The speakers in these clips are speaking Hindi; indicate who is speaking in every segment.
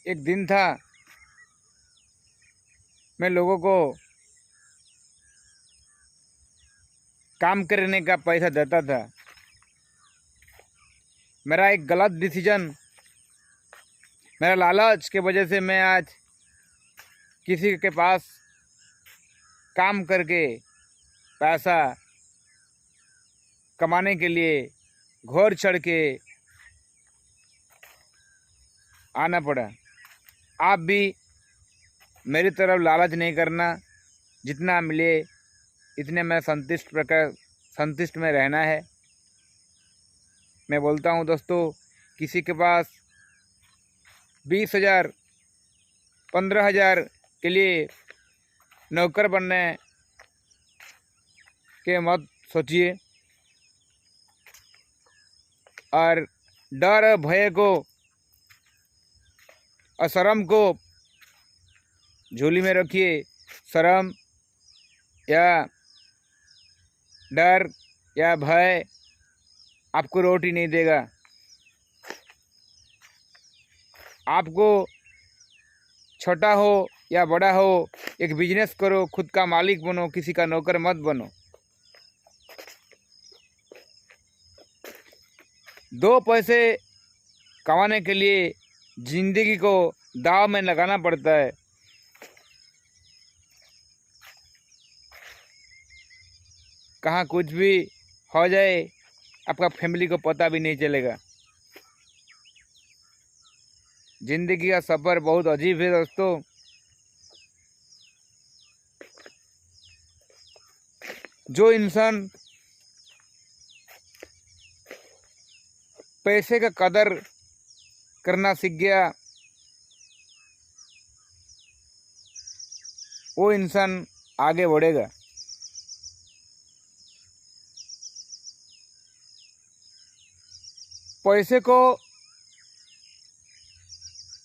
Speaker 1: एक दिन था, मैं लोगों को काम करने का पैसा देता था। मेरा एक गलत डिसीजन, मेरा लालच के वजह से मैं आज किसी के पास काम करके पैसा कमाने के लिए घोड़ चढ़ के आना पड़ा। आप भी मेरी तरफ लालच नहीं करना, जितना मिले इतने में संतुष्ट में रहना है। मैं बोलता हूँ दोस्तों, किसी के पास 20,000 15,000 के लिए नौकर बनने के मत सोचिए, और डर और भय को और शर्म को झोली में रखिए। शर्म या डर या भय आपको रोटी नहीं देगा। आपको छोटा हो या बड़ा हो, एक बिजनेस करो, खुद का मालिक बनो, किसी का नौकर मत बनो। 2 पैसे कमाने के लिए जिंदगी को दाव में लगाना पड़ता है। कहाँ कुछ भी हो जाए, आपका फैमिली को पता भी नहीं चलेगा। जिंदगी का सफ़र बहुत अजीब है दोस्तों। जो इंसान पैसे का कदर करना सीख गया, वो इंसान आगे बढ़ेगा। पैसे को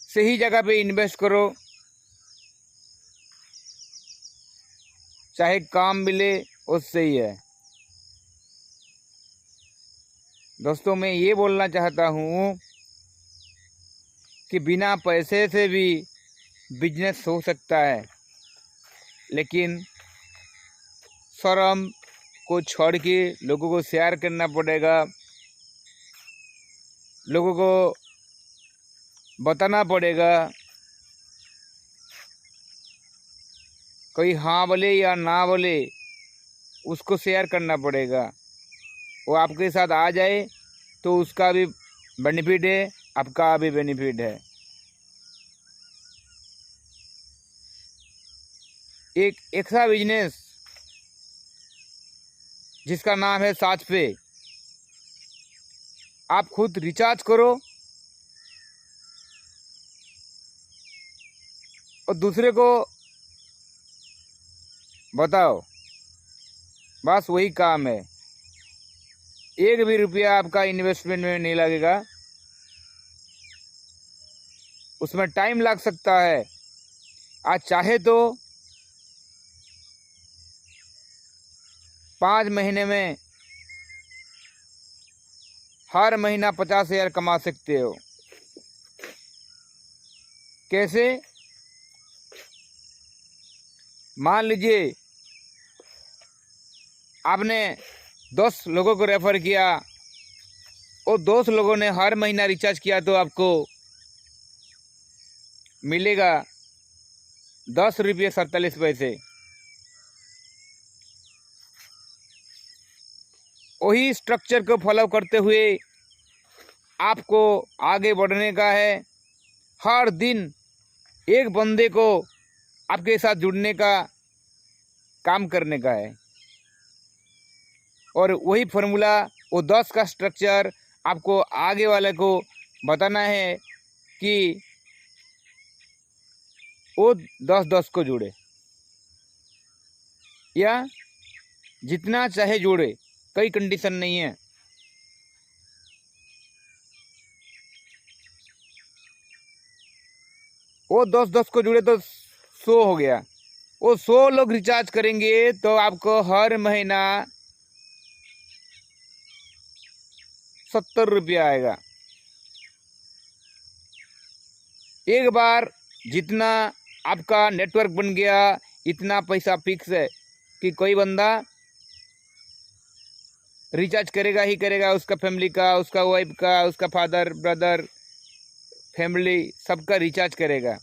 Speaker 1: सही जगह पे इन्वेस्ट करो, चाहे काम मिले उससे ही है। दोस्तों, मैं ये बोलना चाहता हूँ कि बिना पैसे से भी बिजनेस हो सकता है, लेकिन शर्म को छोड़ के लोगों को शेयर करना पड़ेगा, लोगों को बताना पड़ेगा। कोई हाँ बोले या ना बोले, उसको शेयर करना पड़ेगा। वो आपके साथ आ जाए तो उसका भी बेनिफिट है, आपका भी बेनिफिट है। एक ऐसा बिजनेस जिसका नाम है साच पे, आप खुद रिचार्ज करो और दूसरे को बताओ, बस वही काम है। एक भी रुपया आपका इन्वेस्टमेंट में नहीं लगेगा। उसमें टाइम लग सकता है। आज चाहे तो 5 महीने में हर महीना 50,000 कमा सकते हो। कैसे? मान लीजिए आपने 10 लोगों को रेफर किया और 10 लोगों ने हर महीना रिचार्ज किया, तो आपको मिलेगा 10 रुपये 47 पैसे। वही स्ट्रक्चर को फॉलो करते हुए आपको आगे बढ़ने का है। हर दिन एक बंदे को आपके साथ जुड़ने का काम करने का है, और वही फॉर्मूला, वो 10 का स्ट्रक्चर आपको आगे वाले को बताना है कि वो 10-10 को जोड़े, या जितना चाहे जोड़े, कोई कंडीशन नहीं है। वो 10-10 को जुड़े तो 100 हो गया। वो 100 लोग रिचार्ज करेंगे तो आपको हर महीना 70 रुपया आएगा। एक बार जितना आपका नेटवर्क बन गया इतना पैसा फिक्स है कि कोई बंदा रिचार्ज करेगा ही करेगा, उसका फैमिली का, उसका वाइफ का, उसका फादर ब्रदर फैमिली सबका रिचार्ज करेगा।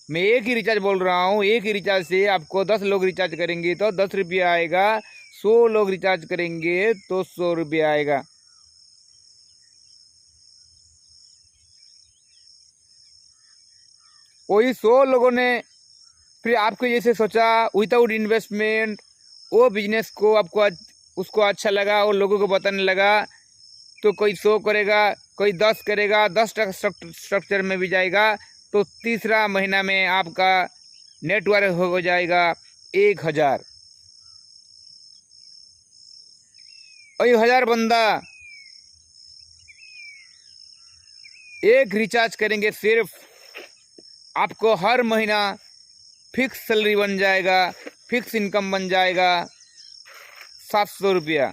Speaker 1: मैं एक ही रिचार्ज बोल रहा हूँ, एक ही रिचार्ज से आपको 10 लोग रिचार्ज करेंगे तो 10 रुपया आएगा, 100 लोग रिचार्ज करेंगे तो 100 रुपया आएगा। वही 100 लोगों ने फिर आपको जैसे सोचा विदाउट इन्वेस्टमेंट, वो बिजनेस को आपको उसको अच्छा लगा और लोगों को बताने लगा, तो कोई 100 करेगा, कोई 10 करेगा, 10 स्ट्रक्चर में भी जाएगा, तो तीसरा महीना में आपका नेटवर्क हो जाएगा 1000। और 1000 बंदा एक रिचार्ज करेंगे, सिर्फ आपको हर महीना फिक्स सैलरी बन जाएगा, फिक्स इनकम बन जाएगा 700 रुपया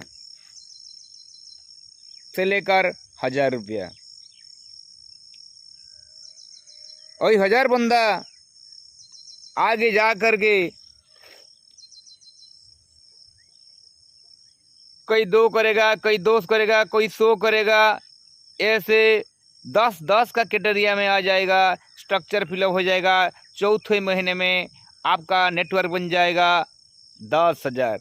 Speaker 1: से लेकर 1000 रुपया। और 1000 बंदा आगे जा करके कोई 2 करेगा, कोई 2 करेगा, कोई 100 करेगा, ऐसे 10 का कैटेगरिया में आ जाएगा, स्ट्रक्चर फिलअप हो जाएगा। चौथे महीने में आपका नेटवर्क बन जाएगा 10,000।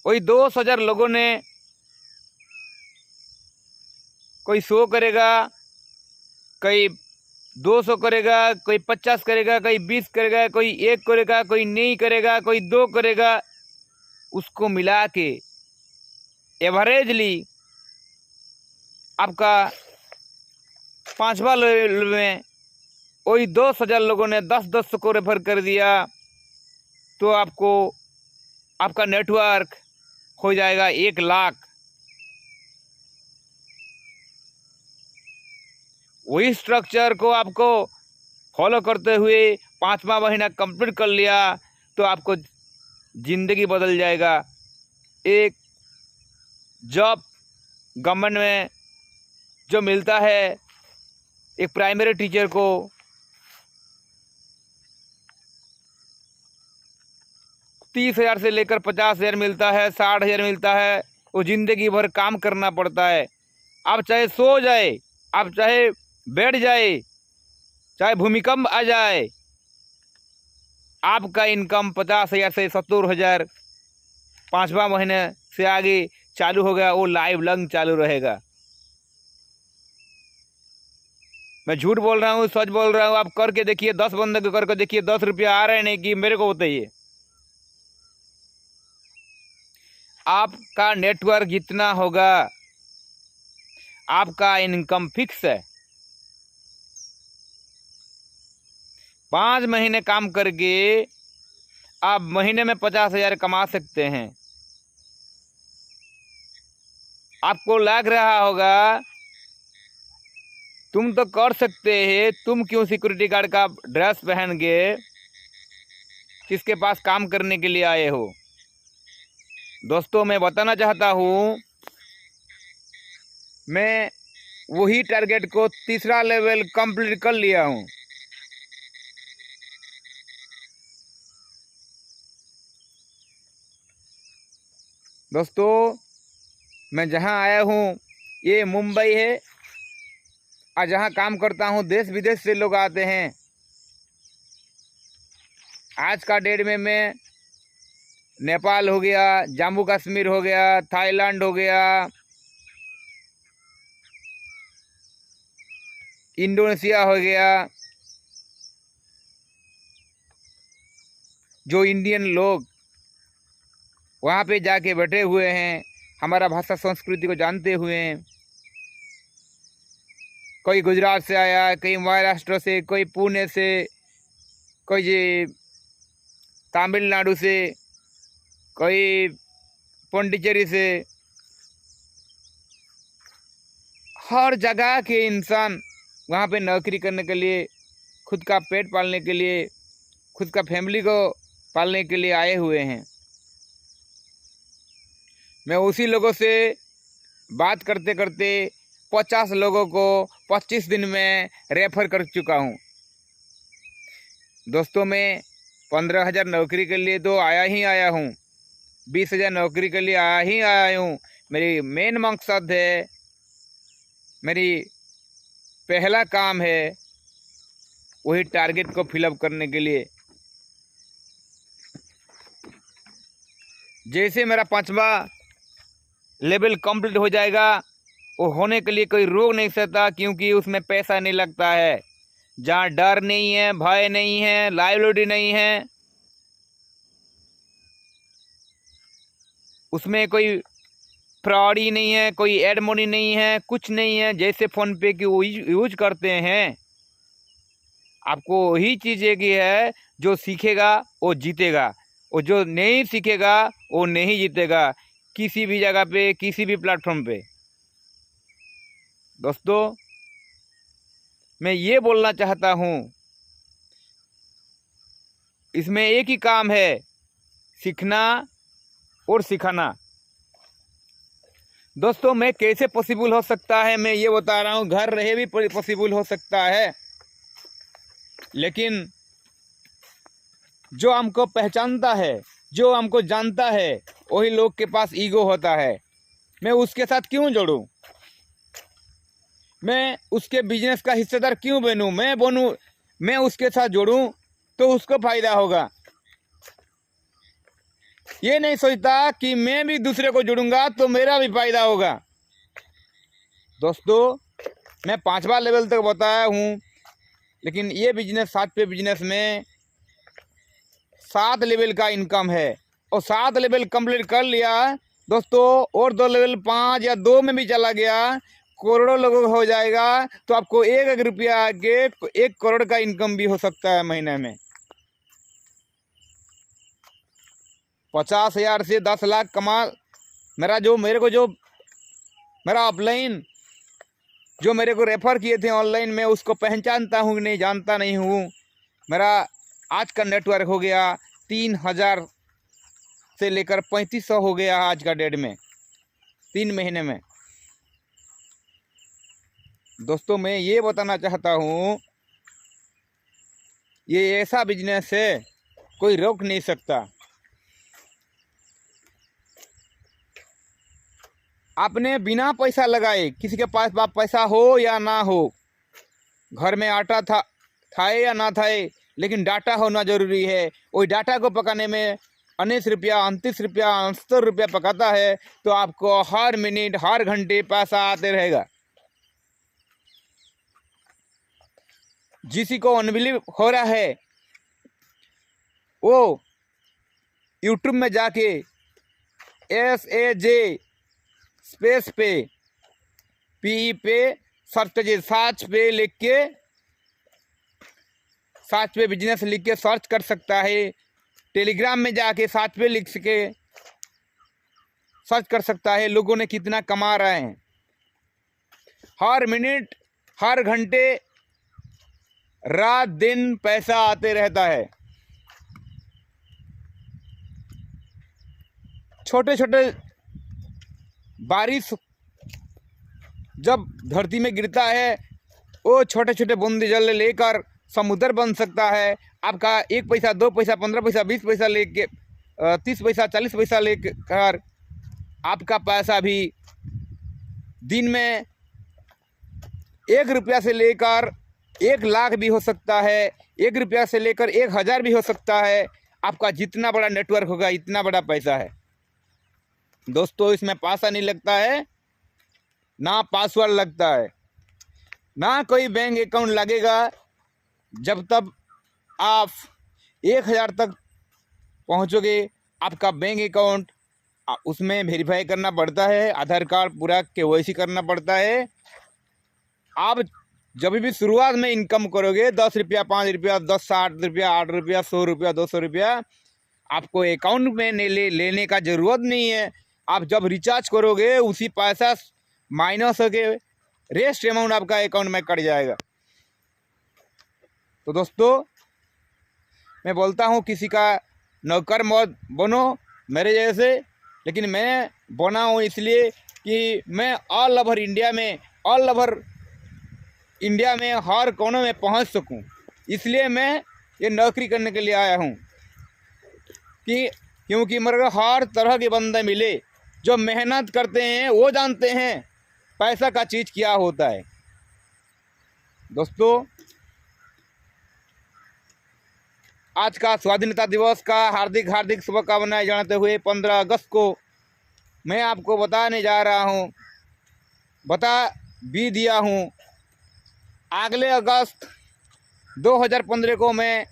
Speaker 1: वही 10,000 लोगों ने कोई 100 करेगा, कोई 200 करेगा, कोई 50 करेगा, कोई 20 करेगा, कोई 1 करेगा, कोई नहीं करेगा, कोई 2 करेगा, उसको मिला के एवरेजली आपका 5वां लेवल में वही 10,000 लोगों ने 10-10 को रेफर कर दिया, तो आपको आपका नेटवर्क हो जाएगा 1 लाख। वही स्ट्रक्चर को आपको फॉलो करते हुए 5वां महीना कंप्लीट कर लिया तो आपको ज़िंदगी बदल जाएगा। एक जॉब गवर्नमेंट में जो मिलता है एक प्राइमरी टीचर को, 30,000 से लेकर 50,000 मिलता है, 60,000 मिलता है। वो ज़िंदगी भर काम करना पड़ता है। आप चाहे सो जाए, आप चाहे बैठ जाए, चाहे भूमिकंप आ जाए, आपका इनकम 50,000 से 70,000 5वां महीने से आगे चालू हो गया, वो लाइव लॉन्ग चालू रहेगा। मैं झूठ बोल रहा हूँ, सच बोल रहा हूँ? आप करके देखिए, 10 बंदे को करके देखिए, 10 रुपया आ रहे हैं नहीं कि मेरे को बताइए। आपका नेटवर्क जितना होगा आपका इनकम फिक्स है। 5 महीने काम करके आप महीने में 50,000 कमा सकते हैं। आपको लग रहा होगा तुम तो कर सकते हैं, तुम क्यों सिक्योरिटी गार्ड का ड्रेस पहन के किसके पास काम करने के लिए आए हो? दोस्तों, मैं बताना चाहता हूँ, मैं वही टारगेट को तीसरा लेवल कंप्लीट कर लिया हूँ। दोस्तों, मैं जहाँ आया हूँ ये मुंबई है, और जहाँ काम करता हूँ देश विदेश से लोग आते हैं। आज का डेट में मैं नेपाल हो गया, जम्मू कश्मीर हो गया, थाईलैंड हो गया, इंडोनेशिया हो गया, जो इंडियन लोग वहाँ पे जाके बैठे हुए हैं, हमारा भाषा संस्कृति को जानते हुए हैं। कोई गुजरात से आया, कोई महाराष्ट्र से, कोई पुणे से, कोई तमिलनाडु से, कोई पौंडीचेरी से। हर जगह के इंसान वहाँ पे नौकरी करने के लिए, खुद का पेट पालने के लिए, खुद का फैमिली को पालने के लिए आए हुए हैं। मैं उसी लोगों से बात करते करते 50 लोगों को 25 दिन में रेफर कर चुका हूँ। दोस्तों, मैं 15,000 नौकरी के लिए तो आया ही आया हूँ, 20,000 नौकरी के लिए आया ही आया हूँ। मेरी मेन मकसद है, मेरी पहला काम है वही टारगेट को फिलअप करने के लिए। जैसे मेरा 5वां लेवल कंप्लीट हो जाएगा, वो होने के लिए कोई रोक नहीं सकता, क्योंकि उसमें पैसा नहीं लगता है। जहाँ डर नहीं है, भय नहीं है, लायबिलिटी नहीं है, उसमें कोई फ्रॉड ही नहीं है, कोई एड मनी नहीं है, कुछ नहीं है। जैसे फ़ोन पे की यूज करते हैं, आपको वही चीज़ एक ही है, जो सीखेगा वो जीतेगा, और जो नहीं सीखेगा वो नहीं जीतेगा, किसी भी जगह पे, किसी भी प्लेटफॉर्म पे। दोस्तों, मैं ये बोलना चाहता हूँ, इसमें एक ही काम है, सीखना और सिखाना। दोस्तों, मैं कैसे पॉसिबल हो सकता है, मैं ये बता रहा हूँ। घर रहे भी पॉसिबल हो सकता है, लेकिन जो हमको पहचानता है, जो हमको जानता है, वही लोग के पास ईगो होता है। मैं उसके साथ क्यों जोड़ूं? मैं उसके बिजनेस का हिस्सेदार क्यों बनूं? मैं उसके साथ जोड़ूं तो उसको फायदा होगा। ये नहीं सोचता कि मैं भी दूसरे को जोड़ूंगा तो मेरा भी फायदा होगा। दोस्तों, मैं 5वां लेवल तक बताया हूँ, लेकिन ये बिजनेस 7 पे बिजनेस में 7 लेवल का इनकम है, और 7 लेवल कंप्लीट कर लिया दोस्तों, और 2 लेवल 5 या 2 में भी चला गया, करोड़ों लोगों हो जाएगा, तो आपको 1 रुपया के 1 करोड़ का इनकम भी हो सकता है महीने में। 50,000 से 10 लाख कमा। मेरा ऑफलाइन जो मेरे को रेफर किए थे ऑनलाइन, में उसको पहचानता हूँ कि नहीं, जानता नहीं हूँ। मेरा आज का नेटवर्क हो गया 3,000 से लेकर 3,500 हो गया आज का डेट में, 3 महीने में। दोस्तों, मैं ये बताना चाहता हूँ, ये ऐसा बिजनेस है, कोई रोक नहीं सकता। आपने बिना पैसा लगाए, किसी के पास पैसा हो या ना हो, घर में आटा था या ना था, लेकिन डाटा होना जरूरी है। वही डाटा को पकाने में 19 रुपया, 29 रुपया, 69 रुपया पकाता है, तो आपको हर मिनट, हर घंटे पैसा आते रहेगा। जिसी को अनबिलीव हो रहा है, वो यूट्यूब में जाके SAJ स्पेस पे PE पे सर्च कीजिए, सर्च पे बिजनेस लिख के सर्च कर सकता है। टेलीग्राम में जाके सर्च पे लिख के सर्च कर सकता है, लोगों ने कितना कमा रहे हैं। हर मिनट, हर घंटे, रात दिन पैसा आते रहता है। छोटे छोटे बारिश जब धरती में गिरता है, वो छोटे छोटे बूंद जल लेकर समुद्र बन सकता है। आपका 1 पैसा, 2 पैसा, 15 पैसा, 20 पैसा लेके 30 पैसा, 40 पैसा लेकर आपका पैसा भी दिन में 1 रुपया से लेकर 1 लाख भी हो सकता है, 1 रुपया से लेकर 1,000 भी हो सकता है। आपका जितना बड़ा नेटवर्क होगा, इतना बड़ा पैसा है। दोस्तों, इसमें पैसा नहीं लगता है, ना पासवर्ड लगता है, ना कोई बैंक अकाउंट लगेगा। जब तक आप 1,000 तक पहुंचोगे, आपका बैंक अकाउंट, उसमें वेरीफाई करना पड़ता है, आधार कार्ड पूरा KYC करना पड़ता है। आप जब भी शुरुआत में इनकम करोगे, 10 रुपया, 5 रुपया, 10, 60 रुपया, 8 रुपया, 100 रुपया, 200 रुपया, आपको अकाउंट में लेने का ज़रूरत नहीं है। आप जब रिचार्ज करोगे, उसी पैसा माइनस होके रेस्ट अमाउंट आपका अकाउंट में कट जाएगा। तो दोस्तों, मैं बोलता हूँ, किसी का नौकर मत बनो मेरे जैसे, लेकिन मैं बना हूँ इसलिए कि मैं ऑल ओवर इंडिया में हर कोनों में पहुंच सकूं। इसलिए मैं ये नौकरी करने के लिए आया हूं कि क्योंकि मेरे को हर तरह के बंदे मिले जो मेहनत करते हैं, वो जानते हैं पैसा का चीज़ क्या होता है। दोस्तों, आज का स्वाधीनता दिवस का हार्दिक शुभकामनाएं जनाते हुए 15 अगस्त को मैं आपको बताने जा रहा हूं, बता भी दिया हूं। अगले अगस्त 2015 को मैं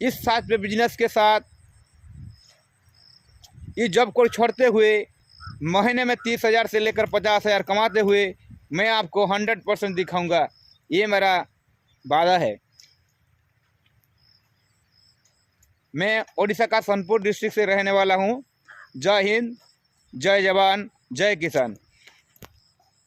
Speaker 1: इस सॉफ्टवेयर बिजनेस के साथ इस जॉब को छोड़ते हुए महीने में 30,000 से लेकर 50,000 कमाते हुए मैं आपको 100% दिखाऊंगा। ये मेरा वादा है। मैं ओडिशा का सोनपुर डिस्ट्रिक्ट से रहने वाला हूँ। जय हिंद, जय जवान, जय किसान।